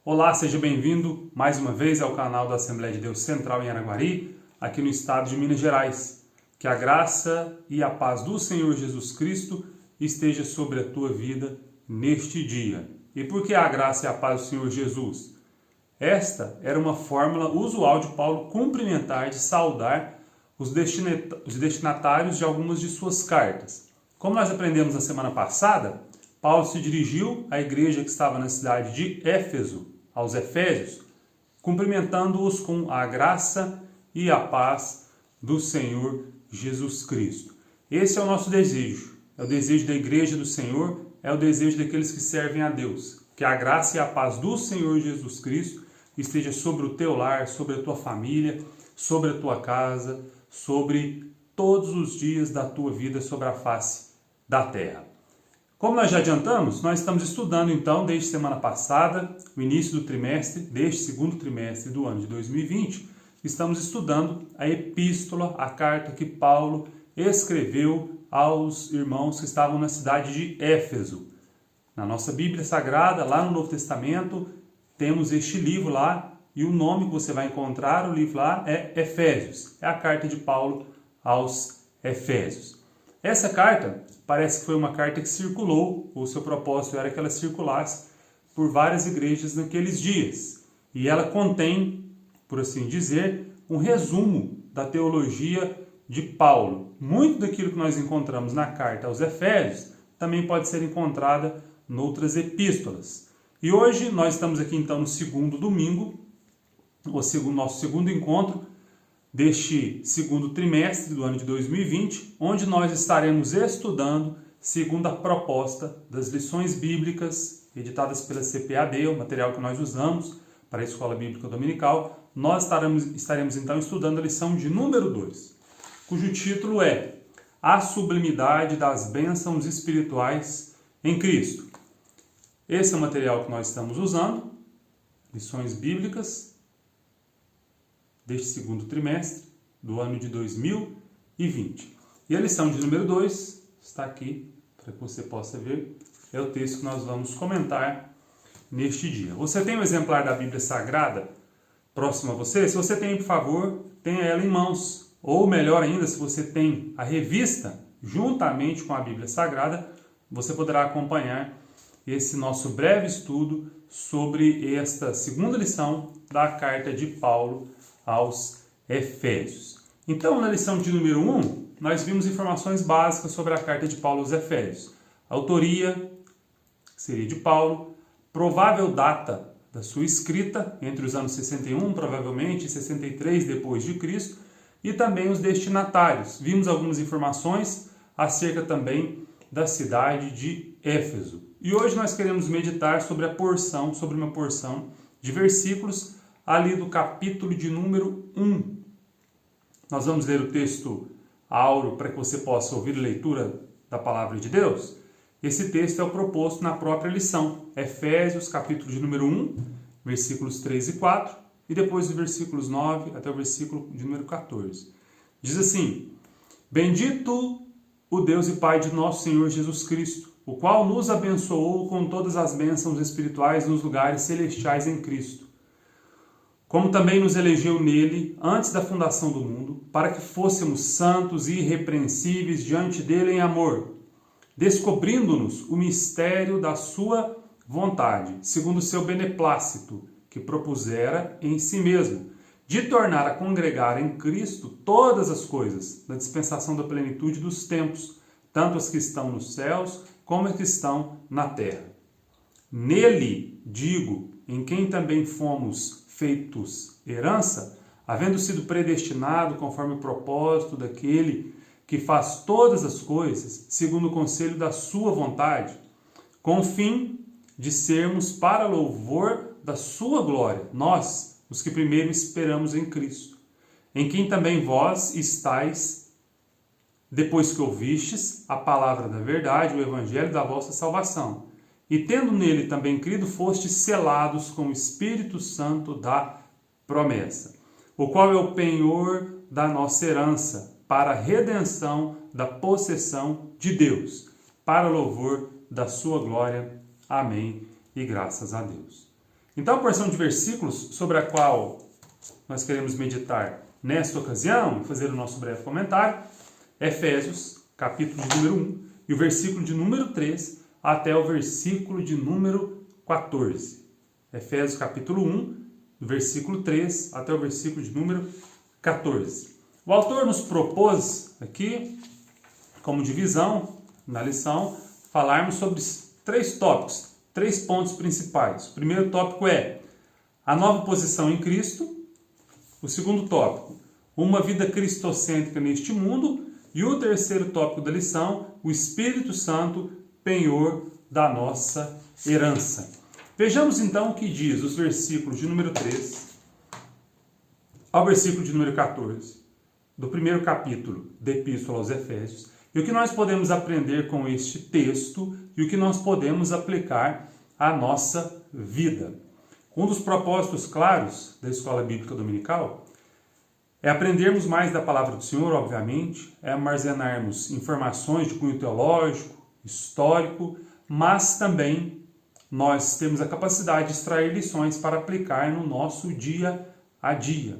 Olá, seja bem-vindo mais uma vez ao canal da Assembleia de Deus Central em Araguari, aqui no estado de Minas Gerais. Que a graça e a paz do Senhor Jesus Cristo esteja sobre a tua vida neste dia. E por que a graça e a paz do Senhor Jesus? Esta era uma fórmula usual de Paulo cumprimentar, de saudar os destinatários de algumas de suas cartas. Como nós aprendemos na semana passada, Paulo se dirigiu à igreja que estava na cidade de Éfeso, aos Efésios, cumprimentando-os com a graça e a paz do Senhor Jesus Cristo. Esse é o nosso desejo, é o desejo da igreja do Senhor, é o desejo daqueles que servem a Deus. Que a graça e a paz do Senhor Jesus Cristo esteja sobre o teu lar, sobre a tua família, sobre a tua casa, sobre todos os dias da tua vida sobre a face da terra. Como nós já adiantamos, nós estamos estudando então desde semana passada, o início do trimestre, deste segundo trimestre do ano de 2020, estamos estudando a epístola, a carta que Paulo escreveu aos irmãos que estavam na cidade de Éfeso. Na nossa Bíblia Sagrada, lá no Novo Testamento, temos este livro lá, e o nome que você vai encontrar, o livro lá, é Efésios. É a carta de Paulo aos Efésios. Essa carta parece que foi uma carta que circulou, o seu propósito era que ela circulasse por várias igrejas naqueles dias. E ela contém, por assim dizer, um resumo da teologia de Paulo. Muito daquilo que nós encontramos na carta aos Efésios também pode ser encontrada em outras epístolas. E hoje nós estamos aqui então no segundo domingo, nosso segundo encontro deste segundo trimestre do ano de 2020, onde nós estaremos estudando segundo a proposta das lições bíblicas editadas pela CPAD, o material que nós usamos para a Escola Bíblica Dominical. Nós estaremos então estudando a lição de número 2, cujo título é A Sublimidade das Bênçãos Espirituais em Cristo. Esse é o material que nós estamos usando, lições bíblicas deste segundo trimestre do ano de 2020. E a lição de número 2 está aqui, para que você possa ver, é o texto que nós vamos comentar neste dia. Você tem um exemplar da Bíblia Sagrada próximo a você? Se você tem, por favor, tenha ela em mãos. Ou melhor ainda, se você tem a revista juntamente com a Bíblia Sagrada, você poderá acompanhar esse nosso breve estudo sobre esta segunda lição da carta de Paulo aos Efésios. Então, na lição de número 1, nós vimos informações básicas sobre a carta de Paulo aos Efésios. Autoria, que seria de Paulo, provável data da sua escrita, entre os anos 61, provavelmente, e 63 depois de Cristo, e também os destinatários. Vimos algumas informações acerca também da cidade de Éfeso. E hoje nós queremos meditar sobre uma porção de versículos ali do capítulo de número 1. Nós vamos ler o texto áureo para que você possa ouvir a leitura da palavra de Deus. Esse texto é o proposto na própria lição. Efésios, capítulo de número 1, versículos 3 e 4, e depois dos versículos 9 até o versículo de número 14. Diz assim: Bendito o Deus e Pai de nosso Senhor Jesus Cristo, o qual nos abençoou com todas as bênçãos espirituais nos lugares celestiais em Cristo, como também nos elegeu nele antes da fundação do mundo, para que fôssemos santos e irrepreensíveis diante dele em amor, descobrindo-nos o mistério da sua vontade, segundo o seu beneplácito, que propusera em si mesmo, de tornar a congregar em Cristo todas as coisas, na dispensação da plenitude dos tempos, tanto as que estão nos céus, como as que estão na terra. Nele, digo, em quem também fomos feitos herança, havendo sido predestinado conforme o propósito daquele que faz todas as coisas, segundo o conselho da sua vontade, com o fim de sermos para louvor da sua glória, nós, os que primeiro esperamos em Cristo, em quem também vós estáis, depois que ouvistes a palavra da verdade, o evangelho da vossa salvação, e tendo nele também crido, fostes selados com o Espírito Santo da promessa, o qual é o penhor da nossa herança, para a redenção da possessão de Deus, para louvor da sua glória. Amém e graças a Deus. Então, a porção de versículos sobre a qual nós queremos meditar nesta ocasião e fazer o nosso breve comentário é Efésios, capítulo de número 1, e o versículo de número 3 até o versículo de número 14. Efésios, capítulo 1, do versículo 3 até o versículo de número 14. O autor nos propôs aqui, como divisão na lição, falarmos sobre 3 tópicos, 3 pontos principais. O primeiro tópico é a nova posição em Cristo. O segundo tópico, uma vida cristocêntrica neste mundo. E o terceiro tópico da lição, o Espírito Santo, penhor da nossa herança. Vejamos então o que diz os versículos de número 3 ao versículo de número 14, do primeiro capítulo da Epístola aos Efésios, e o que nós podemos aprender com este texto e o que nós podemos aplicar à nossa vida. Um dos propósitos claros da Escola Bíblica Dominical é aprendermos mais da Palavra do Senhor, obviamente, é armazenarmos informações de cunho teológico, histórico, mas também nós temos a capacidade de extrair lições para aplicar no nosso dia a dia.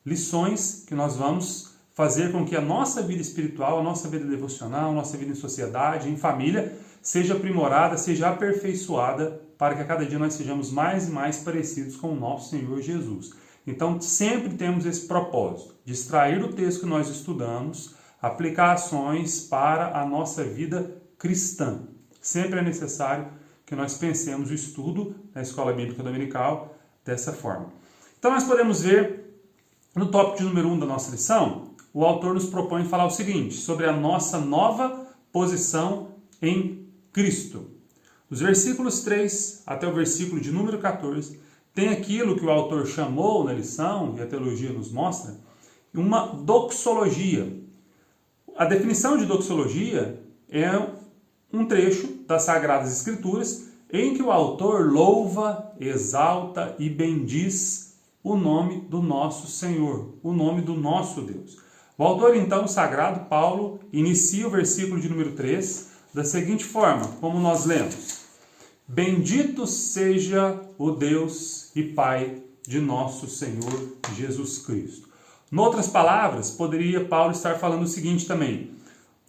Lições que nós vamos fazer com que a nossa vida espiritual, a nossa vida devocional, a nossa vida em sociedade, em família, seja aprimorada, seja aperfeiçoada, para que a cada dia nós sejamos mais e mais parecidos com o nosso Senhor Jesus. Então, sempre temos esse propósito, de extrair do texto que nós estudamos, aplicar ações para a nossa vida cristã. Sempre é necessário que nós pensemos o estudo na Escola Bíblica Dominical dessa forma. Então, nós podemos ver, no tópico de número 1 da nossa lição, o autor nos propõe falar o seguinte, sobre a nossa nova posição em Cristo. Os versículos 3 até o versículo de número 14 tem aquilo que o autor chamou na lição, e a teologia nos mostra, uma doxologia. A definição de doxologia é um trecho das Sagradas Escrituras em que o autor louva, exalta e bendiz o nome do nosso Senhor, o nome do nosso Deus. O autor, então, sagrado, Paulo, inicia o versículo de número 3 da seguinte forma, como nós lemos: Bendito seja o Deus e Pai de nosso Senhor Jesus Cristo. Em outras palavras, poderia Paulo estar falando o seguinte também: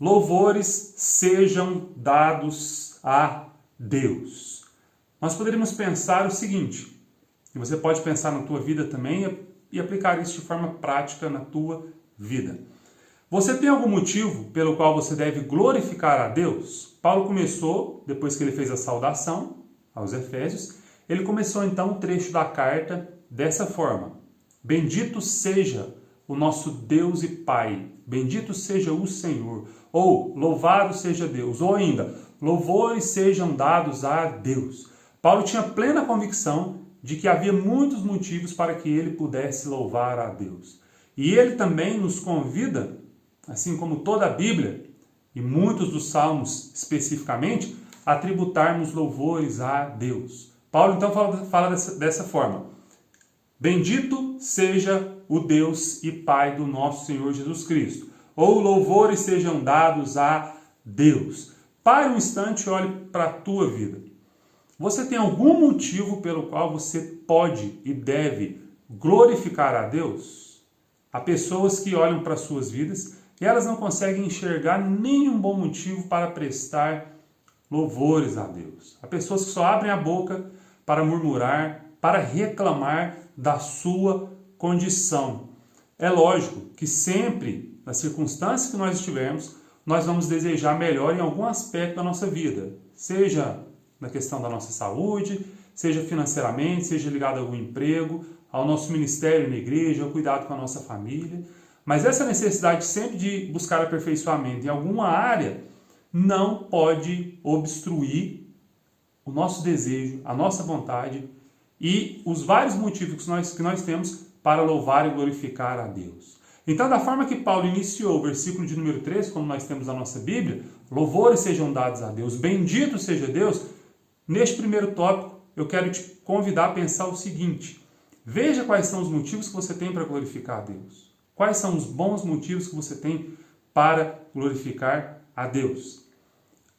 louvores sejam dados a Deus. Nós poderíamos pensar o seguinte, e você pode pensar na tua vida também e aplicar isso de forma prática na tua vida. Você tem algum motivo pelo qual você deve glorificar a Deus? Paulo começou, depois que ele fez a saudação aos Efésios, ele começou então o trecho da carta dessa forma: Bendito seja o nosso Deus e Pai, bendito seja o Senhor, ou louvado seja Deus, ou ainda, louvores sejam dados a Deus. Paulo tinha plena convicção de que havia muitos motivos para que ele pudesse louvar a Deus. E ele também nos convida, assim como toda a Bíblia, e muitos dos salmos especificamente, a tributarmos louvores a Deus. Paulo então fala dessa forma: Bendito seja o Deus e Pai do nosso Senhor Jesus Cristo, ou louvores sejam dados a Deus. Pare um instante e olhe para a tua vida. Você tem algum motivo pelo qual você pode e deve glorificar a Deus? Há pessoas que olham para as suas vidas e elas não conseguem enxergar nenhum bom motivo para prestar louvores a Deus. Há pessoas que só abrem a boca para murmurar, para reclamar da sua condição. É lógico que sempre, nas circunstâncias que nós estivermos, nós vamos desejar melhor em algum aspecto da nossa vida, seja na questão da nossa saúde, seja financeiramente, seja ligado a algum emprego, ao nosso ministério na igreja, ao cuidado com a nossa família. Mas essa necessidade sempre de buscar aperfeiçoamento em alguma área não pode obstruir o nosso desejo, a nossa vontade e os vários motivos que nós temos para louvar e glorificar a Deus. Então, da forma que Paulo iniciou o versículo de número 3, como nós temos na nossa Bíblia, louvores sejam dados a Deus, bendito seja Deus, neste primeiro tópico eu quero te convidar a pensar o seguinte: veja quais são os motivos que você tem para glorificar a Deus. Quais são os bons motivos que você tem para glorificar a Deus.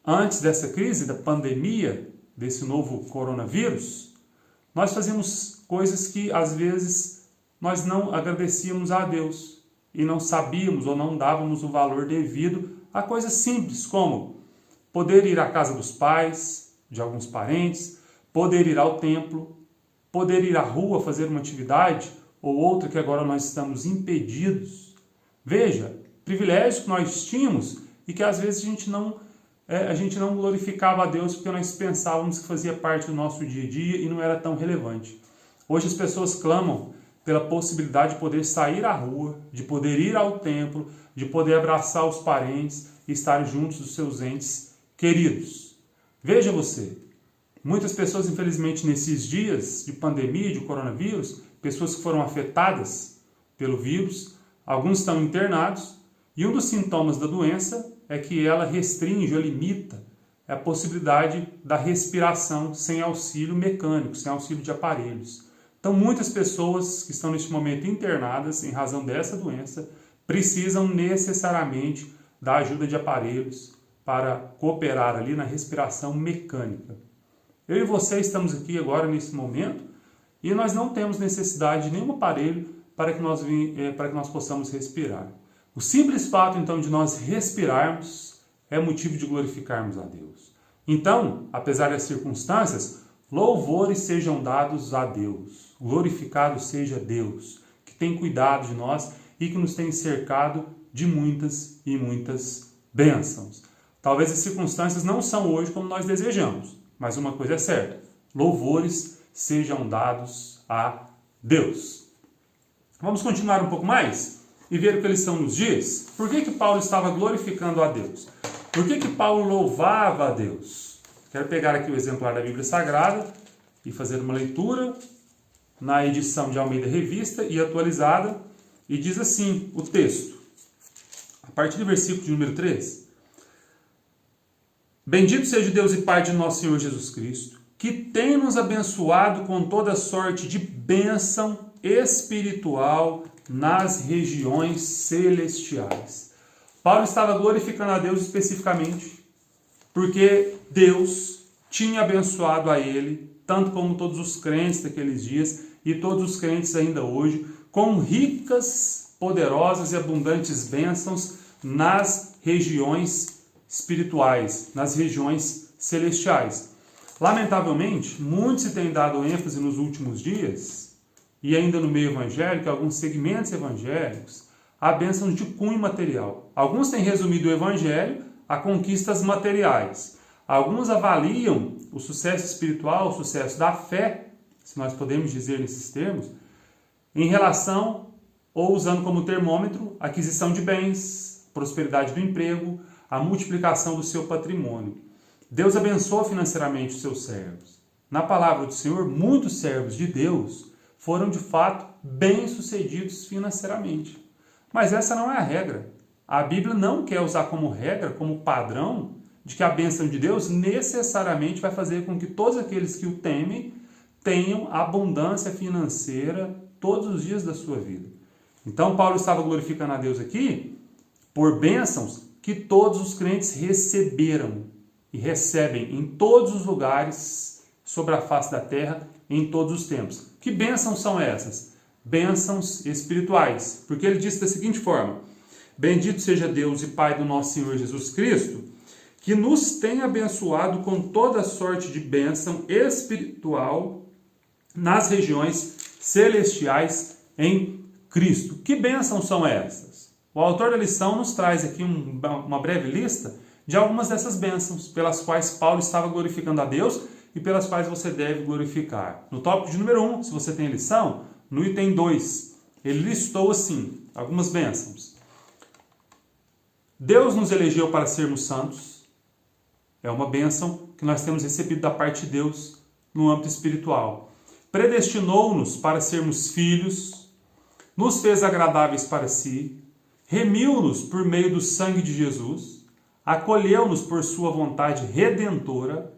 Antes dessa crise, da pandemia, desse novo coronavírus, nós fazíamos coisas que às vezes nós não agradecíamos a Deus e não sabíamos ou não dávamos o valor devido a coisas simples como poder ir à casa dos pais, de alguns parentes, poder ir ao templo, poder ir à rua fazer uma atividade ou outra que agora nós estamos impedidos. Veja, privilégios que nós tínhamos e que às vezes a gente não glorificava a Deus porque nós pensávamos que fazia parte do nosso dia a dia e não era tão relevante. Hoje as pessoas clamam pela possibilidade de poder sair à rua, de poder ir ao templo, de poder abraçar os parentes e estar juntos dos seus entes queridos. Veja você, muitas pessoas, infelizmente, nesses dias de pandemia, de coronavírus, pessoas que foram afetadas pelo vírus, alguns estão internados, e um dos sintomas da doença é que ela restringe ou limita a possibilidade da respiração sem auxílio mecânico, sem auxílio de aparelhos. Então, muitas pessoas que estão neste momento internadas em razão dessa doença precisam necessariamente da ajuda de aparelhos para cooperar ali na respiração mecânica. Eu e você estamos aqui agora nesse momento e nós não temos necessidade de nenhum aparelho para que nós possamos respirar. O simples fato, então, de nós respirarmos é motivo de glorificarmos a Deus. Então, apesar das circunstâncias, louvores sejam dados a Deus. Glorificado seja Deus, que tem cuidado de nós e que nos tem cercado de muitas e muitas bênçãos. Talvez as circunstâncias não são hoje como nós desejamos, mas uma coisa é certa, louvores sejam dados a Deus. Vamos continuar um pouco mais e ver o que eles são nos dias? Por que Paulo estava glorificando a Deus? Por que Paulo louvava a Deus? Quero pegar aqui o exemplar da Bíblia Sagrada e fazer uma leitura na edição de Almeida Revista e atualizada, e diz assim o texto, a partir do versículo de número 3. Bendito seja Deus e Pai de nosso Senhor Jesus Cristo, que tem nos abençoado com toda sorte de bênção espiritual nas regiões celestiais. Paulo estava glorificando a Deus especificamente porque Deus tinha abençoado a ele, tanto como todos os crentes daqueles dias e todos os crentes ainda hoje, com ricas, poderosas e abundantes bênçãos nas regiões espirituais, nas regiões celestiais. Lamentavelmente, muitos se têm dado ênfase nos últimos dias, e ainda no meio evangélico, alguns segmentos evangélicos, a bênçãos de cunho material. Alguns têm resumido o evangelho a conquistas materiais. Alguns avaliam o sucesso espiritual, o sucesso da fé, se nós podemos dizer nesses termos, em relação, ou usando como termômetro, a aquisição de bens, prosperidade do emprego, a multiplicação do seu patrimônio. Deus abençoa financeiramente os seus servos. Na palavra do Senhor, muitos servos de Deus foram de fato bem-sucedidos financeiramente. Mas essa não é a regra. A Bíblia não quer usar como regra, como padrão, de que a bênção de Deus necessariamente vai fazer com que todos aqueles que o temem tenham abundância financeira todos os dias da sua vida. Então, Paulo estava glorificando a Deus aqui por bênçãos que todos os crentes receberam e recebem em todos os lugares sobre a face da terra, em todos os tempos. Que bênçãos são essas? Bênçãos espirituais. Porque ele disse da seguinte forma: bendito seja Deus e Pai do nosso Senhor Jesus Cristo, que nos tem abençoado com toda sorte de bênção espiritual nas regiões celestiais em Cristo. Que bênçãos são essas? O autor da lição nos traz aqui uma breve lista de algumas dessas bênçãos pelas quais Paulo estava glorificando a Deus e pelas quais você deve glorificar. No tópico de número 1, se você tem lição, no item 2, ele listou assim, algumas bênçãos. Deus nos elegeu para sermos santos. É uma bênção que nós temos recebido da parte de Deus no âmbito espiritual. Predestinou-nos para sermos filhos, nos fez agradáveis para si, remiu-nos por meio do sangue de Jesus, acolheu-nos por sua vontade redentora,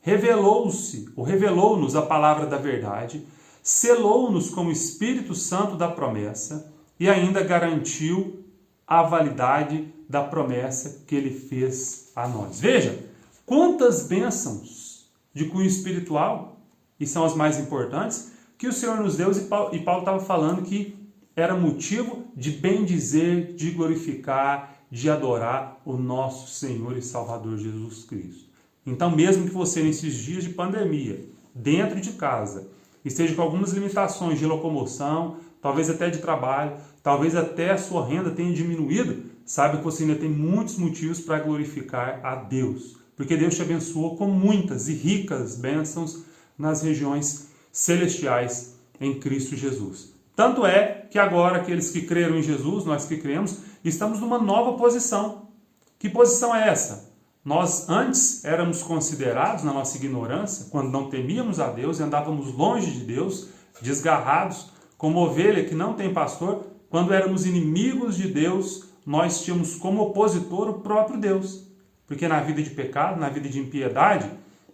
revelou-nos a palavra da verdade, selou-nos com o Espírito Santo da promessa e ainda garantiu a validade da promessa que ele fez a nós. Veja, quantas bênçãos de cunho espiritual e são as mais importantes, que o Senhor nos deu, e Paulo estava falando que era motivo de bendizer, de glorificar, de adorar o nosso Senhor e Salvador Jesus Cristo. Então, mesmo que você, nesses dias de pandemia, dentro de casa, esteja com algumas limitações de locomoção, talvez até de trabalho, talvez até a sua renda tenha diminuído, saiba que você ainda tem muitos motivos para glorificar a Deus, porque Deus te abençoou com muitas e ricas bênçãos nas regiões celestiais em Cristo Jesus. Tanto é que agora aqueles que creram em Jesus, nós que cremos, estamos numa nova posição. Que posição é essa? Nós antes éramos considerados, na nossa ignorância, quando não temíamos a Deus e andávamos longe de Deus, desgarrados, como ovelha que não tem pastor, quando éramos inimigos de Deus, nós tínhamos como opositor o próprio Deus. Porque na vida de pecado, na vida de impiedade,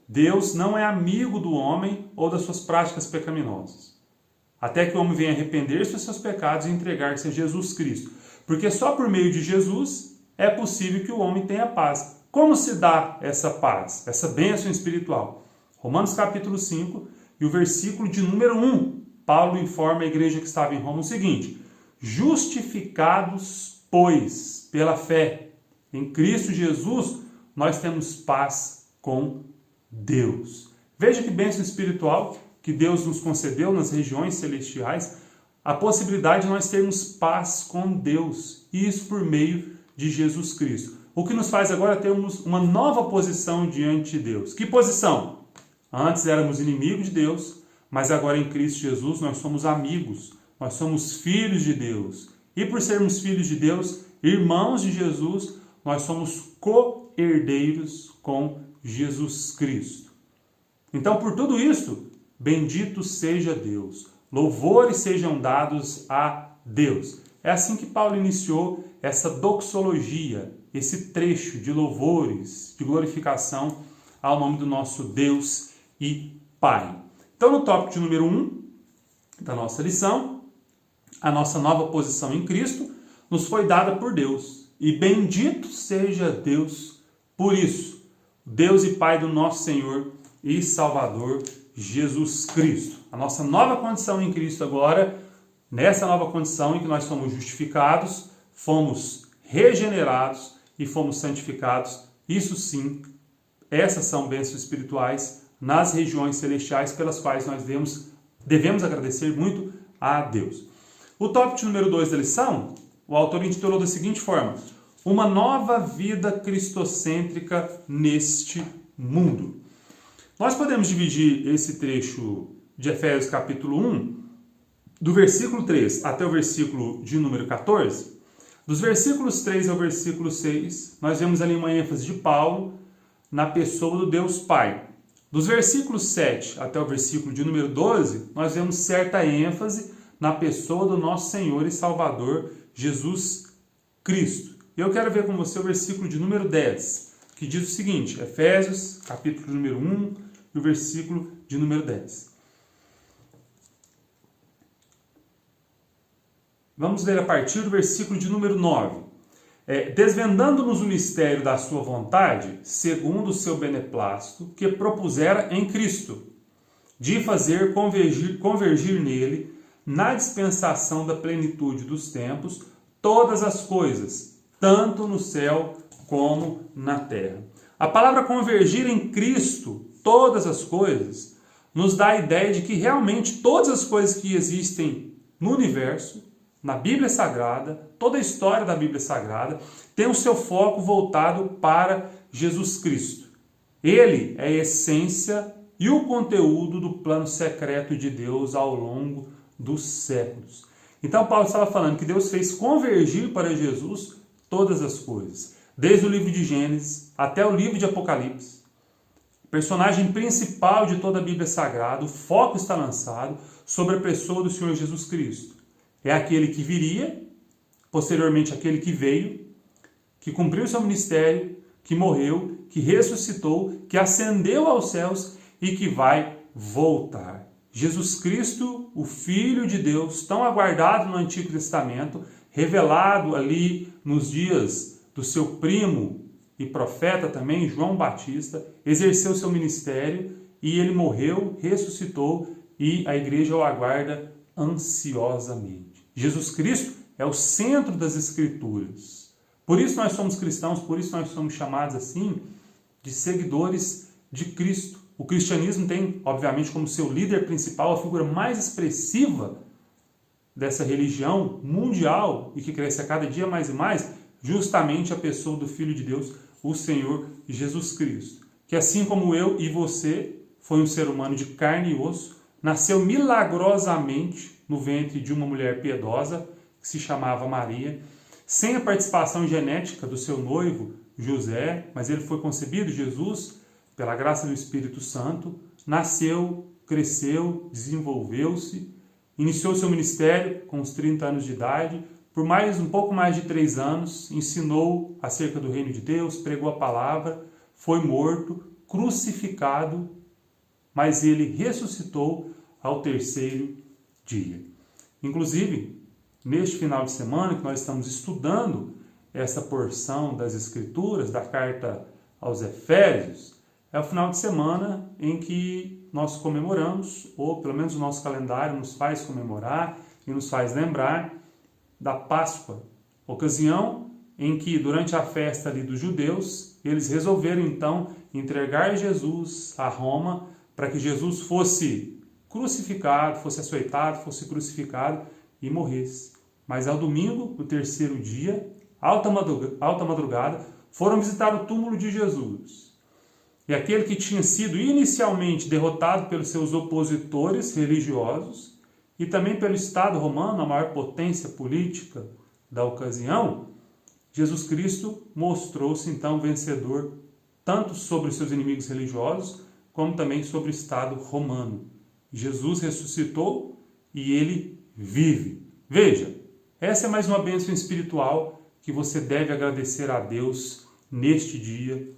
Deus não é amigo do homem ou das suas práticas pecaminosas. Até que o homem venha arrepender-se dos seus pecados e entregar-se a Jesus Cristo. Porque só por meio de Jesus é possível que o homem tenha paz. Como se dá essa paz, essa bênção espiritual? Romanos capítulo 5 e o versículo de número 1. Paulo informa a igreja que estava em Roma o seguinte: justificados, pois, pela fé em Cristo Jesus, nós temos paz com Deus. Veja que bênção espiritual que Deus nos concedeu nas regiões celestiais, a possibilidade de nós termos paz com Deus, e isso por meio de Jesus Cristo. O que nos faz agora termos uma nova posição diante de Deus. Que posição? Antes éramos inimigos de Deus, mas agora em Cristo Jesus nós somos amigos, nós somos filhos de Deus. E por sermos filhos de Deus, irmãos de Jesus, nós somos co-herdeiros com Jesus Cristo. Então, por tudo isso, bendito seja Deus. Louvores sejam dados a Deus. É assim que Paulo iniciou essa doxologia, esse trecho de louvores, de glorificação ao nome do nosso Deus e Pai. Então, no tópico de número 1 da nossa lição, a nossa nova posição em Cristo nos foi dada por Deus. E bendito seja Deus por isso, Deus e Pai do nosso Senhor e Salvador Jesus Cristo. A nossa nova condição em Cristo agora, nessa nova condição em que nós somos justificados, fomos regenerados e fomos santificados, isso sim, essas são bênçãos espirituais nas regiões celestiais pelas quais nós devemos agradecer muito a Deus. O tópico número 2 da lição, o autor intitulou da seguinte forma: uma nova vida cristocêntrica neste mundo. Nós podemos dividir esse trecho de Efésios capítulo 1, do versículo 3 até o versículo de número 14. Dos versículos 3 ao versículo 6, nós vemos ali uma ênfase de Paulo na pessoa do Deus Pai. Dos versículos 7 até o versículo de número 12, nós vemos certa ênfase na pessoa do nosso Senhor e Salvador Jesus Cristo. E eu quero ver com você o versículo de número 10, que diz o seguinte, Efésios, capítulo número 1, e o versículo de número 10. Vamos ler a partir do versículo de número 9. Desvendando-nos o mistério da sua vontade, segundo o seu beneplácito, que propusera em Cristo, de fazer convergir nele, na dispensação da plenitude dos tempos, todas as coisas, tanto no céu como na terra. A palavra convergir em Cristo, todas as coisas, nos dá a ideia de que realmente todas as coisas que existem no universo, na Bíblia Sagrada, toda a história da Bíblia Sagrada, tem o seu foco voltado para Jesus Cristo. Ele é a essência e o conteúdo do plano secreto de Deus ao longo dos séculos. Então Paulo estava falando que Deus fez convergir para Jesus todas as coisas, desde o livro de Gênesis até o livro de Apocalipse. O personagem principal de toda a Bíblia Sagrada, o foco está lançado sobre a pessoa do Senhor Jesus Cristo. É aquele que viria, posteriormente aquele que veio, que cumpriu seu ministério, que morreu, que ressuscitou, que ascendeu aos céus e que vai voltar. Jesus Cristo, o Filho de Deus, tão aguardado no Antigo Testamento, revelado ali nos dias do seu primo e profeta também, João Batista, exerceu seu ministério e ele morreu, ressuscitou e a igreja o aguarda ansiosamente. Jesus Cristo é o centro das Escrituras. Por isso nós somos cristãos, por isso nós somos chamados assim de seguidores de Cristo. O cristianismo tem, obviamente, como seu líder principal a figura mais expressiva dessa religião mundial e que cresce a cada dia mais e mais, justamente a pessoa do Filho de Deus, o Senhor Jesus Cristo. Que assim como eu e você, foi um ser humano de carne e osso, nasceu milagrosamente no ventre de uma mulher piedosa, que se chamava Maria, sem a participação genética do seu noivo, José, mas ele foi concebido, Jesus, pela graça do Espírito Santo, nasceu, cresceu, desenvolveu-se, iniciou seu ministério com uns 30 anos de idade, por um pouco mais de 3 anos, ensinou acerca do reino de Deus, pregou a palavra, foi morto, crucificado, mas ele ressuscitou ao 3º dia. Inclusive, neste final de semana que nós estamos estudando essa porção das Escrituras, da carta aos Efésios, é o final de semana em que nós comemoramos, ou pelo menos o nosso calendário nos faz comemorar e nos faz lembrar da Páscoa, ocasião em que durante a festa ali dos judeus, eles resolveram então entregar Jesus a Roma para que Jesus fosse crucificado, fosse açoitado, fosse crucificado e morresse. Mas ao domingo, no 3º dia, alta madrugada, foram visitar o túmulo de Jesus. E aquele que tinha sido inicialmente derrotado pelos seus opositores religiosos e também pelo Estado romano, a maior potência política da ocasião, Jesus Cristo mostrou-se então vencedor tanto sobre os seus inimigos religiosos como também sobre o Estado romano. Jesus ressuscitou e ele vive. Veja, essa é mais uma bênção espiritual que você deve agradecer a Deus neste dia,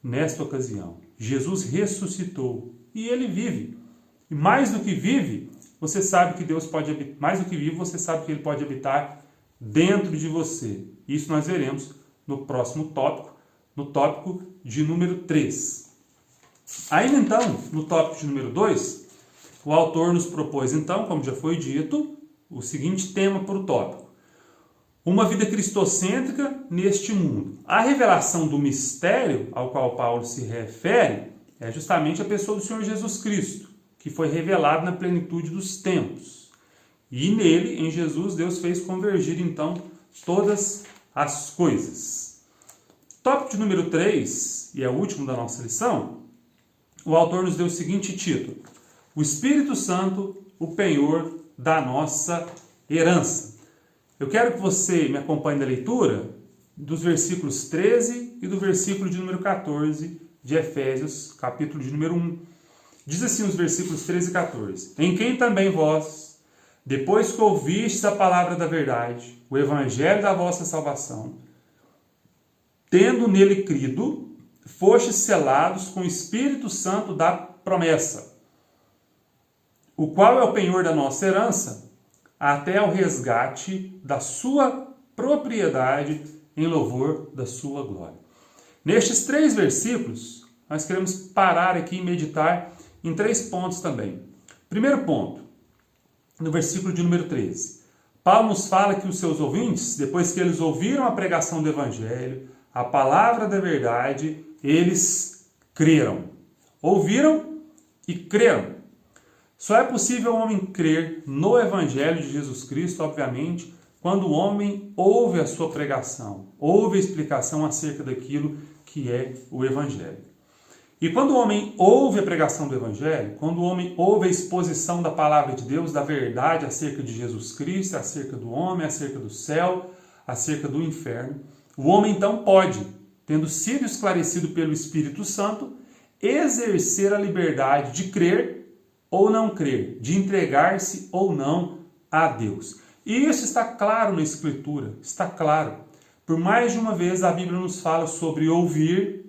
nesta ocasião. Jesus ressuscitou e ele vive. E mais do que vive, você sabe que Deus pode habitar, mais do que vive, você sabe que ele pode habitar dentro de você. Isso nós veremos no próximo tópico, no tópico de número 3. Ainda então, no tópico de número 2, o autor nos propôs então, como já foi dito, o seguinte tema para o tópico: uma vida cristocêntrica neste mundo. A revelação do mistério ao qual Paulo se refere é justamente a pessoa do Senhor Jesus Cristo, que foi revelado na plenitude dos tempos. E nele, em Jesus, Deus fez convergir então todas as coisas. Tópico de número 3, e é o último da nossa lição, o autor nos deu o seguinte título: o Espírito Santo, o penhor da nossa herança. Eu quero que você me acompanhe na leitura dos versículos 13 e do versículo de número 14 de Efésios, capítulo de número 1. Diz assim os versículos 13 e 14: em quem também vós, depois que ouvistes a palavra da verdade, o evangelho da vossa salvação, tendo nele crido, fostes selados com o Espírito Santo da promessa, o qual é o penhor da nossa herança, até ao resgate da sua propriedade em louvor da sua glória. Nestes 3 versículos, nós queremos parar aqui e meditar em 3 pontos também. Primeiro ponto, no versículo de número 13. Paulo nos fala que os seus ouvintes, depois que eles ouviram a pregação do Evangelho, a palavra da verdade, eles creram. Ouviram e creram. Só é possível o homem crer no Evangelho de Jesus Cristo, obviamente, quando o homem ouve a sua pregação, ouve a explicação acerca daquilo que é o Evangelho. E quando o homem ouve a pregação do Evangelho, quando o homem ouve a exposição da palavra de Deus, da verdade acerca de Jesus Cristo, acerca do homem, acerca do céu, acerca do inferno, o homem então pode, tendo sido esclarecido pelo Espírito Santo, exercer a liberdade de crer ou não crer, de entregar-se ou não a Deus. E isso está claro na Escritura, está claro. Por mais de uma vez a Bíblia nos fala sobre ouvir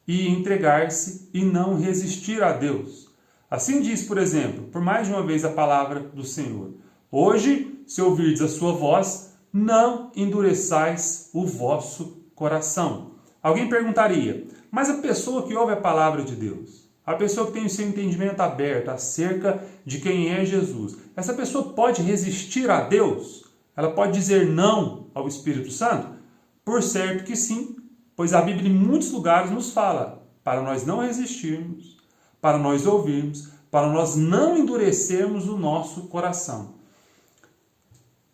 e entregar-se e não resistir a Deus. Assim diz, por exemplo, por mais de uma vez a palavra do Senhor: hoje, se ouvirdes a sua voz, não endureçais o vosso coração. Alguém perguntaria: mas a pessoa que ouve a palavra de Deus, a pessoa que tem o seu entendimento aberto acerca de quem é Jesus, essa pessoa pode resistir a Deus? Ela pode dizer não ao Espírito Santo? Por certo que sim, pois a Bíblia em muitos lugares nos fala para nós não resistirmos, para nós ouvirmos, para nós não endurecermos o nosso coração.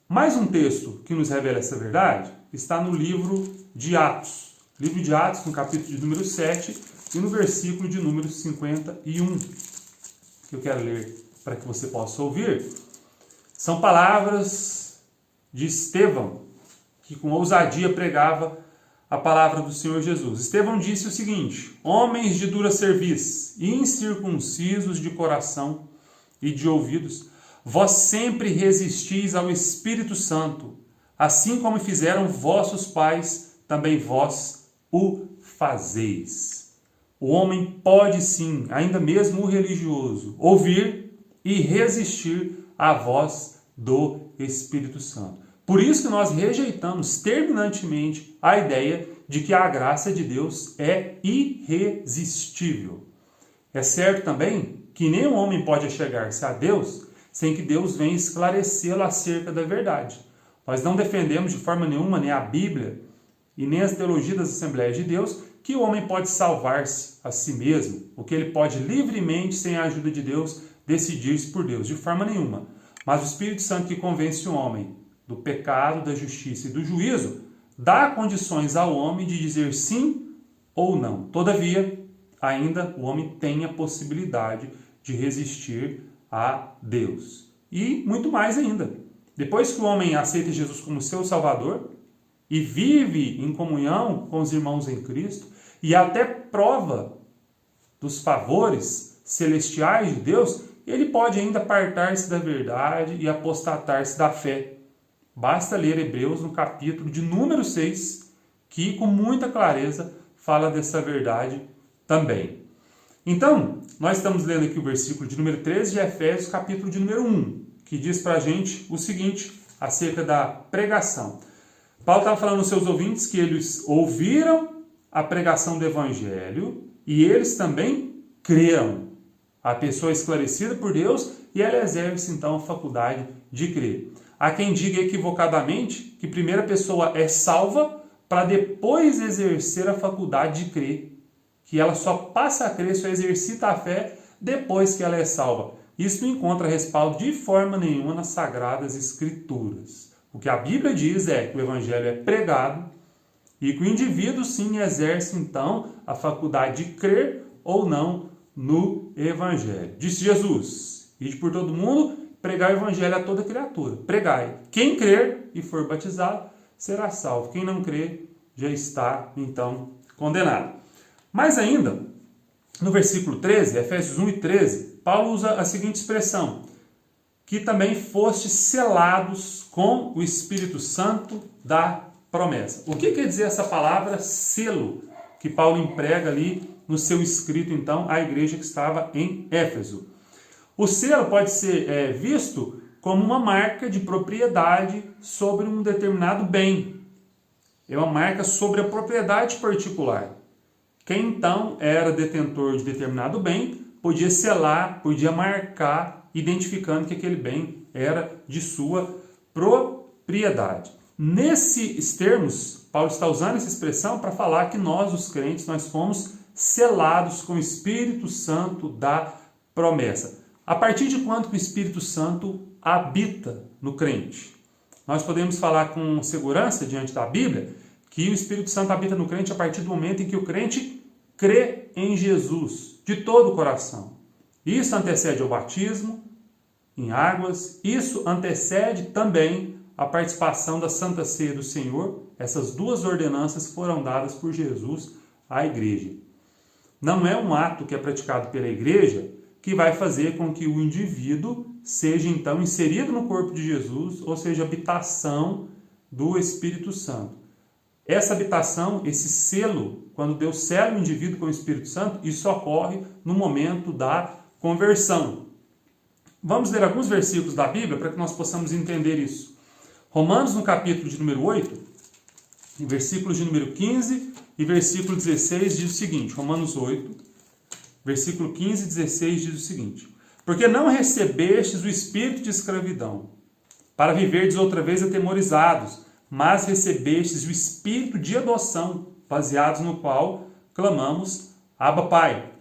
Mais um texto que nos revela essa verdade está no livro de Atos. Livro de Atos, no capítulo de número 7 e no versículo de número 51, que eu quero ler para que você possa ouvir. São palavras de Estevão, que com ousadia pregava a palavra do Senhor Jesus. Estevão disse o seguinte: homens de dura cerviz, incircuncisos de coração e de ouvidos, vós sempre resistis ao Espírito Santo, assim como fizeram vossos pais, também vós o fazeis. O homem pode sim, ainda mesmo o religioso, ouvir e resistir à voz do Espírito Santo. Por isso que nós rejeitamos terminantemente a ideia de que a graça de Deus é irresistível. É certo também que nenhum homem pode chegar-se a Deus sem que Deus venha esclarecê-lo acerca da verdade. Nós não defendemos de forma nenhuma nem a Bíblia e nem as teologias das Assembleias de Deus que o homem pode salvar-se a si mesmo, ou que ele pode livremente, sem a ajuda de Deus, decidir-se por Deus, de forma nenhuma. Mas o Espírito Santo que convence o homem do pecado, da justiça e do juízo, dá condições ao homem de dizer sim ou não. Todavia, ainda o homem tem a possibilidade de resistir a Deus. E muito mais ainda. Depois que o homem aceita Jesus como seu Salvador e vive em comunhão com os irmãos em Cristo e até prova dos favores celestiais de Deus, ele pode ainda apartar-se da verdade e apostatar-se da fé. Basta ler Hebreus no capítulo de número 6, que com muita clareza fala dessa verdade também. Então, nós estamos lendo aqui o versículo de número 13 de Efésios, capítulo de número 1, que diz para a gente o seguinte, acerca da pregação. Paulo estava falando aos seus ouvintes que eles ouviram a pregação do Evangelho e eles também creram. A pessoa é esclarecida por Deus e ela exerce então a faculdade de crer. Há quem diga equivocadamente que primeiro a pessoa é salva para depois exercer a faculdade de crer. Que ela só passa a crer, só exercita a fé depois que ela é salva. Isso não encontra respaldo de forma nenhuma nas Sagradas Escrituras. O que a Bíblia diz é que o Evangelho é pregado e que o indivíduo sim exerce então a faculdade de crer ou não no Evangelho. Disse Jesus: ide por todo mundo, pregai o Evangelho a toda criatura. Pregai. Quem crer e for batizado será salvo. Quem não crer já está então condenado. Mais ainda, no versículo 13, Efésios 1 e 13, Paulo usa a seguinte expressão: que também fostes selados com o Espírito Santo da promessa. O que quer dizer essa palavra selo que Paulo emprega ali no seu escrito, então, à igreja que estava em Éfeso? O selo pode ser visto como uma marca de propriedade sobre um determinado bem. É uma marca sobre a propriedade particular. Quem então era detentor de determinado bem podia selar, podia marcar, identificando que aquele bem era de sua propriedade. Nesses termos, Paulo está usando essa expressão para falar que nós, os crentes, nós fomos selados com o Espírito Santo da promessa. A partir de quando que o Espírito Santo habita no crente? Nós podemos falar com segurança diante da Bíblia que o Espírito Santo habita no crente a partir do momento em que o crente crê em Jesus de todo o coração. Isso antecede ao batismo em águas, isso antecede também a participação da Santa Ceia do Senhor. Essas duas ordenanças foram dadas por Jesus à igreja. Não é um ato que é praticado pela igreja que vai fazer com que o indivíduo seja então inserido no corpo de Jesus, ou seja, habitação do Espírito Santo. Essa habitação, esse selo, quando Deus sela o indivíduo com o Espírito Santo, isso ocorre no momento da conversão. Vamos ler alguns versículos da Bíblia para que nós possamos entender isso. Romanos, no capítulo de número 8, em versículos de número 15 e versículo 16, diz o seguinte, Romanos 8, versículo 15 e 16 diz o seguinte: porque não recebestes o espírito de escravidão, para viverdes outra vez atemorizados, mas recebestes o espírito de adoção, baseados no qual clamamos, Abba, Pai.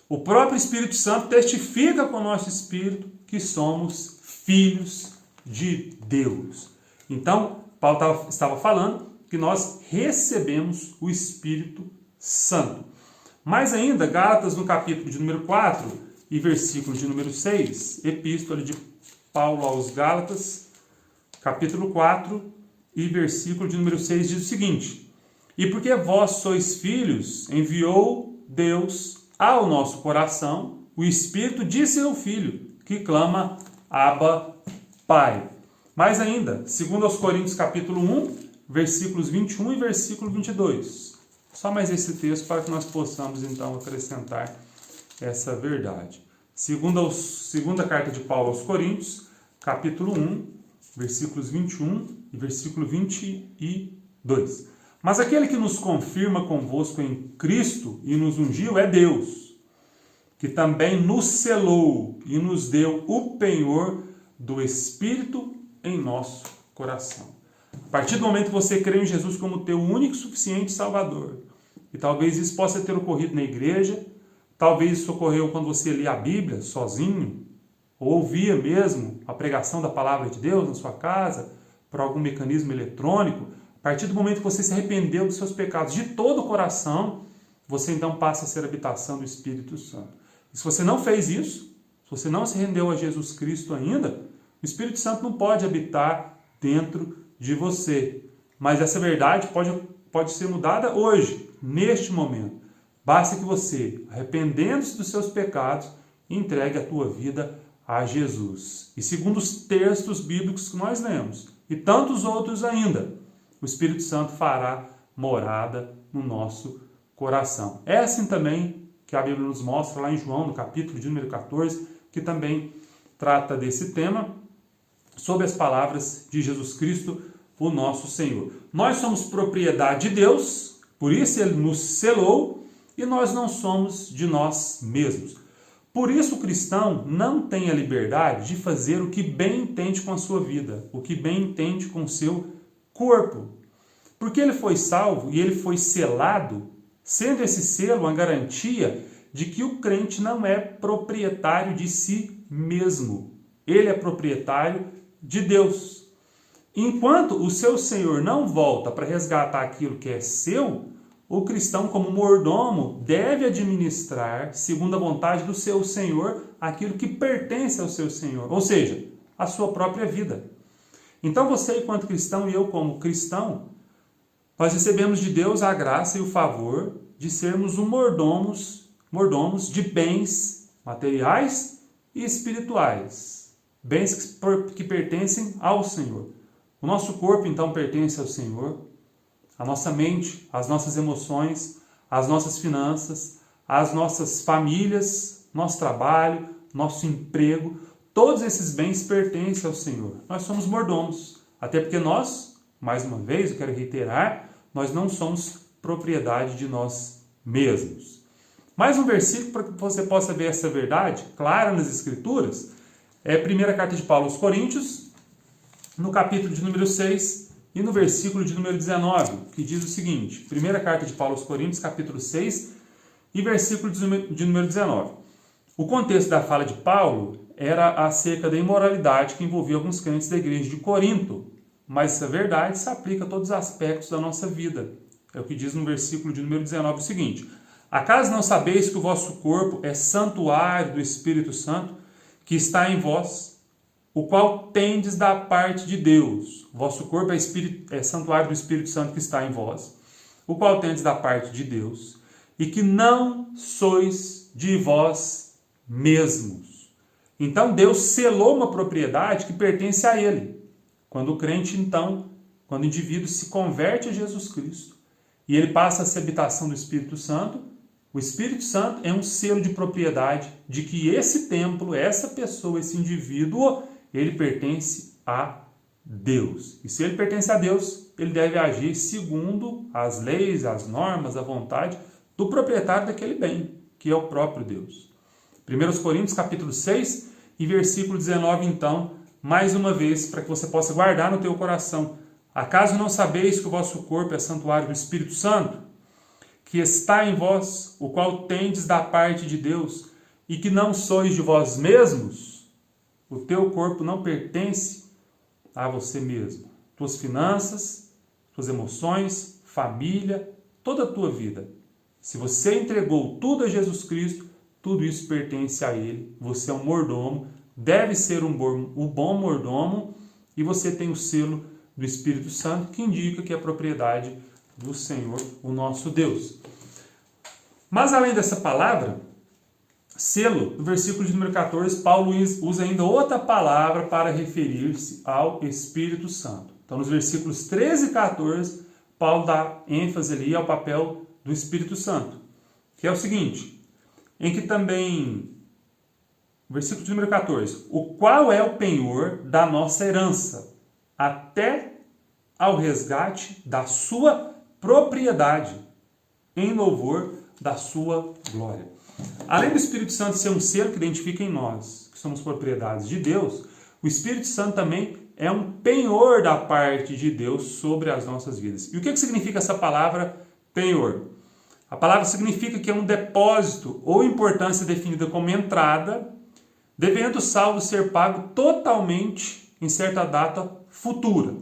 O próprio Espírito Santo testifica com o nosso espírito que somos filhos de Deus. Então, Paulo estava falando que nós recebemos o Espírito Santo. Mais ainda, Gálatas, no capítulo de número 4 e versículo de número 6, epístola de Paulo aos Gálatas, capítulo 4 e versículo de número 6 diz o seguinte: e porque vós sois filhos, enviou Deus ao nosso coração o Espírito de seu Filho, que clama, Abba, Pai. Mais ainda, 2 Coríntios capítulo 1, versículos 21 e versículo 22. Só mais esse texto para que nós possamos então acrescentar essa verdade. Segunda carta de Paulo aos Coríntios, capítulo 1, versículos 21 e versículo 22. Mas aquele que nos confirma convosco em Cristo e nos ungiu é Deus, que também nos selou e nos deu o penhor do Espírito em nosso coração. A partir do momento que você crê em Jesus como teu único e suficiente Salvador, e talvez isso possa ter ocorrido na igreja, talvez isso ocorreu quando você lia a Bíblia sozinho, ou ouvia mesmo a pregação da palavra de Deus na sua casa, por algum mecanismo eletrônico. A partir do momento que você se arrependeu dos seus pecados de todo o coração, você então passa a ser habitação do Espírito Santo. E se você não fez isso, se você não se rendeu a Jesus Cristo ainda, o Espírito Santo não pode habitar dentro de você. Mas essa verdade pode ser mudada hoje, neste momento. Basta que você, arrependendo-se dos seus pecados, entregue a tua vida a Jesus. E segundo os textos bíblicos que nós lemos, e tantos outros ainda, o Espírito Santo fará morada no nosso coração. É assim também que a Bíblia nos mostra lá em João, no capítulo de número 14, que também trata desse tema, sob as palavras de Jesus Cristo, o nosso Senhor. Nós somos propriedade de Deus, por isso Ele nos selou, e nós não somos de nós mesmos. Por isso o cristão não tem a liberdade de fazer o que bem entende com a sua vida, o que bem entende com o seu corpo. Porque ele foi salvo e ele foi selado, sendo esse selo uma garantia de que o crente não é proprietário de si mesmo. Ele é proprietário de Deus. Enquanto o seu Senhor não volta para resgatar aquilo que é seu, o cristão, como mordomo, deve administrar, segundo a vontade do seu Senhor, aquilo que pertence ao seu Senhor, ou seja, a sua própria vida. Então você, enquanto cristão, e eu como cristão, nós recebemos de Deus a graça e o favor de sermos mordomos de bens materiais e espirituais, bens que pertencem ao Senhor. O nosso corpo, então, pertence ao Senhor, a nossa mente, as nossas emoções, as nossas finanças, as nossas famílias, nosso trabalho, nosso emprego, todos esses bens pertencem ao Senhor. Nós somos mordomos, até porque nós, mais uma vez, eu quero reiterar, nós não somos propriedade de nós mesmos. Mais um versículo para que você possa ver essa verdade clara nas Escrituras, é a primeira carta de Paulo aos Coríntios, no capítulo de número 6, e no versículo de número 19, que diz o seguinte, primeira carta de Paulo aos Coríntios, capítulo 6, e versículo de número 19. O contexto da fala de Paulo era acerca da imoralidade que envolvia alguns crentes da igreja de Corinto, mas essa verdade se aplica a todos os aspectos da nossa vida. É o que diz no versículo de número 19 o seguinte, acaso não sabeis que o vosso corpo é santuário do Espírito Santo, que está em vós, o qual tendes da parte de Deus. Vosso corpo é santuário do Espírito Santo que está em vós, o qual tendes da parte de Deus, e que não sois de vós mesmos. Então Deus selou uma propriedade que pertence a Ele. Quando o crente, então, quando o indivíduo se converte a Jesus Cristo, e ele passa a ser habitação do Espírito Santo, o Espírito Santo é um selo de propriedade de que esse templo, essa pessoa, esse indivíduo, ele pertence a Deus. E se ele pertence a Deus, ele deve agir segundo as leis, as normas, a vontade do proprietário daquele bem. que é o próprio Deus. 1 Coríntios capítulo 6 e versículo 19, então, mais uma vez, para que você possa guardar no teu coração. Acaso não sabeis que o vosso corpo é santuário do Espírito Santo, que está em vós, o qual tendes da parte de Deus, e que não sois de vós mesmos? O teu corpo não pertence a você mesmo. Tuas finanças, tuas emoções, família, toda a tua vida. Se você entregou tudo a Jesus Cristo, tudo isso pertence a Ele. Você é um mordomo, deve ser um bom mordomo, e você tem o selo do Espírito Santo, que indica que é propriedade do Senhor, o nosso Deus. Mas além dessa palavra, selo, no versículo de número 14, Paulo usa ainda outra palavra para referir-se ao Espírito Santo. Então, nos versículos 13 e 14, Paulo dá ênfase ali ao papel do Espírito Santo, que é o seguinte, em que também, versículo de número 14, o qual é o penhor da nossa herança, até ao resgate da sua propriedade, em louvor da sua glória. Além do Espírito Santo ser um selo que identifica em nós, que somos propriedades de Deus, o Espírito Santo também é um penhor da parte de Deus sobre as nossas vidas. E o que significa essa palavra penhor? A palavra significa que é um depósito ou importância definida como entrada, devendo o saldo ser pago totalmente em certa data futura.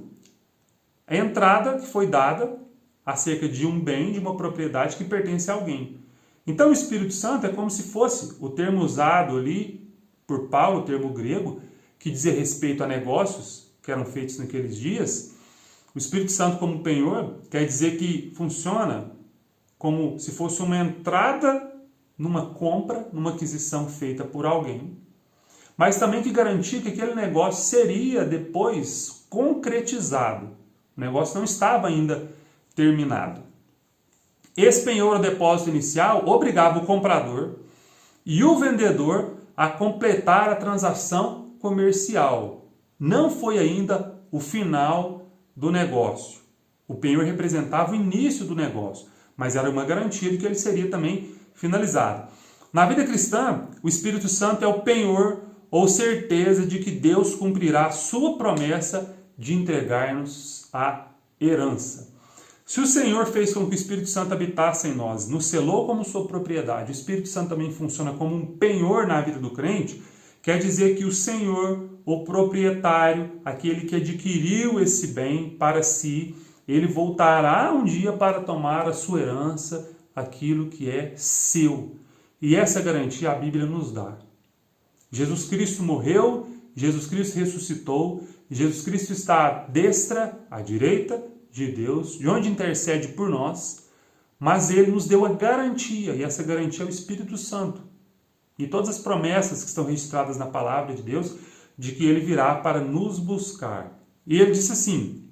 A entrada que foi dada acerca de um bem, de uma propriedade que pertence a alguém. Então o Espírito Santo é como se fosse o termo usado ali por Paulo, o termo grego, que dizia respeito a negócios que eram feitos naqueles dias. O Espírito Santo como penhor quer dizer que funciona como se fosse uma entrada numa compra, numa aquisição feita por alguém, mas também que garantia que aquele negócio seria depois concretizado. O negócio não estava ainda terminado. Esse penhor ou depósito inicial obrigava o comprador e o vendedor a completar a transação comercial. Não foi ainda o final do negócio. O penhor representava o início do negócio, mas era uma garantia de que ele seria também finalizado. Na vida cristã, o Espírito Santo é o penhor ou certeza de que Deus cumprirá a sua promessa de entregar-nos a herança. Se o Senhor fez com que o Espírito Santo habitasse em nós, nos selou como sua propriedade, o Espírito Santo também funciona como um penhor na vida do crente, quer dizer que o Senhor, o proprietário, aquele que adquiriu esse bem para si, ele voltará um dia para tomar a sua herança, aquilo que é seu. E essa garantia a Bíblia nos dá. Jesus Cristo morreu, Jesus Cristo ressuscitou, Jesus Cristo está à destra, à direita de Deus, de onde intercede por nós, mas ele nos deu a garantia, e essa garantia é o Espírito Santo. E todas as promessas que estão registradas na palavra de Deus, de que ele virá para nos buscar. E ele disse assim,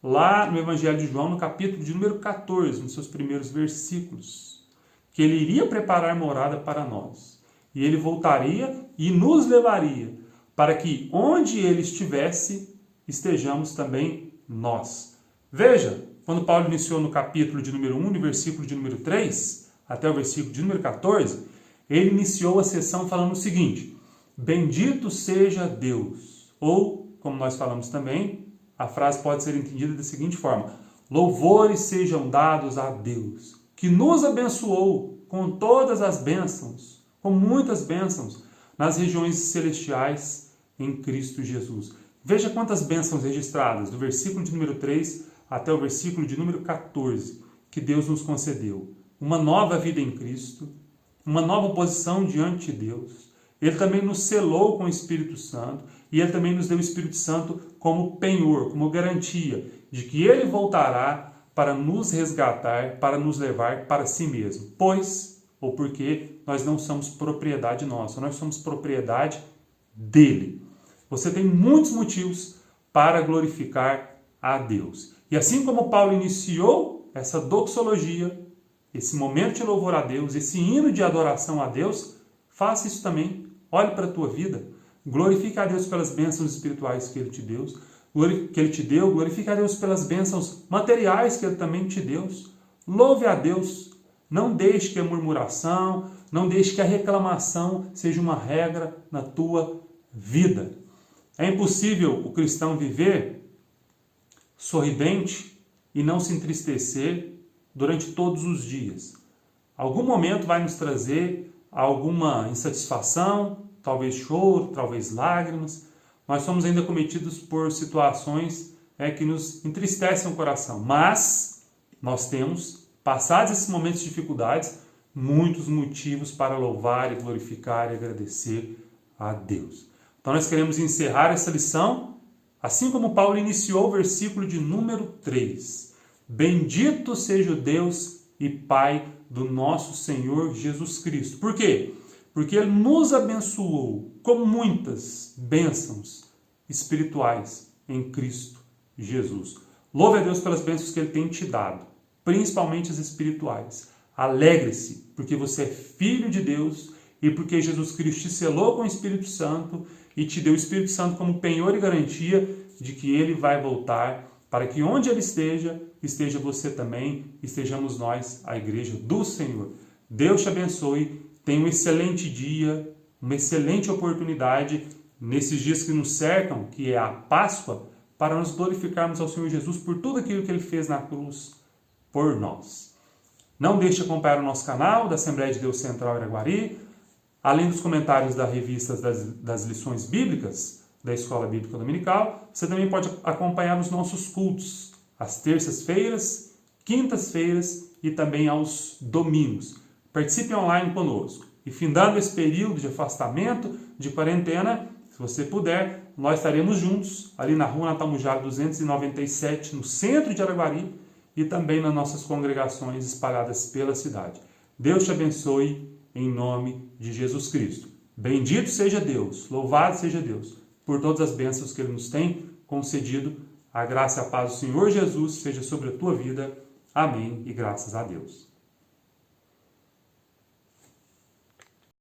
lá no Evangelho de João, no capítulo de número 14, nos seus primeiros versículos, que ele iria preparar morada para nós. E ele voltaria e nos levaria, para que onde ele estivesse, estejamos também nós. Veja, quando Paulo iniciou no capítulo de número 1, no versículo de número 3, até o versículo de número 14, ele iniciou a sessão falando o seguinte, bendito seja Deus, ou, como nós falamos também, a frase pode ser entendida da seguinte forma, louvores sejam dados a Deus, que nos abençoou com todas as bênçãos, com muitas bênçãos, nas regiões celestiais em Cristo Jesus. Veja quantas bênçãos registradas, do versículo de número 3 até o versículo de número 14, que Deus nos concedeu. Uma nova vida em Cristo, uma nova posição diante de Deus. Ele também nos selou com o Espírito Santo e ele também nos deu o Espírito Santo como penhor, como garantia de que ele voltará para nos resgatar, para nos levar para si mesmo. Pois, ou porque nós não somos propriedade nossa, nós somos propriedade dele. Você tem muitos motivos para glorificar a Deus. E assim como Paulo iniciou essa doxologia, esse momento de louvor a Deus, esse hino de adoração a Deus, faça isso também. Olhe para a tua vida. Glorifique a Deus pelas bênçãos espirituais que Ele te deu. Glorifique a Deus pelas bênçãos materiais que Ele também te deu. Louve a Deus Não deixe que a murmuração, não deixe que a reclamação seja uma regra na tua vida. É impossível o cristão viver sorridente e não se entristecer durante todos os dias. Algum momento vai nos trazer alguma insatisfação, talvez choro, talvez lágrimas. Nós somos ainda cometidos por situações que nos entristecem o coração. Mas nós temos, passados esses momentos de dificuldades, muitos motivos para louvar e glorificar e agradecer a Deus. Então nós queremos encerrar essa lição, assim como Paulo iniciou o versículo de número 3. Bendito seja o Deus e Pai do nosso Senhor Jesus Cristo. Por quê? Porque Ele nos abençoou com muitas bênçãos espirituais em Cristo Jesus. Louve a Deus pelas bênçãos que Ele tem te dado, principalmente as espirituais. Alegre-se, porque você é filho de Deus e porque Jesus Cristo te selou com o Espírito Santo e te deu o Espírito Santo como penhor e garantia de que Ele vai voltar, para que onde Ele esteja, esteja você também, estejamos nós, a igreja do Senhor. Deus te abençoe, tenha um excelente dia, uma excelente oportunidade nesses dias que nos cercam, que é a Páscoa, para nós glorificarmos ao Senhor Jesus por tudo aquilo que Ele fez na cruz por nós. Não deixe de acompanhar o nosso canal da Assembleia de Deus Central Iraguari, além dos comentários da revista das lições bíblicas da Escola Bíblica Dominical. Você também pode acompanhar os nossos cultos, às terças-feiras, quintas-feiras e também aos domingos. Participe online conosco. E findando esse período de afastamento, de quarentena, se você puder, nós estaremos juntos ali na Rua Natal Mujara 297, no centro de Araguari, e também nas nossas congregações espalhadas pela cidade. Deus te abençoe em nome de Jesus Cristo. Bendito seja Deus, louvado seja Deus, por todas as bênçãos que Ele nos tem concedido. A graça e a paz do Senhor Jesus seja sobre a tua vida. Amém e graças a Deus.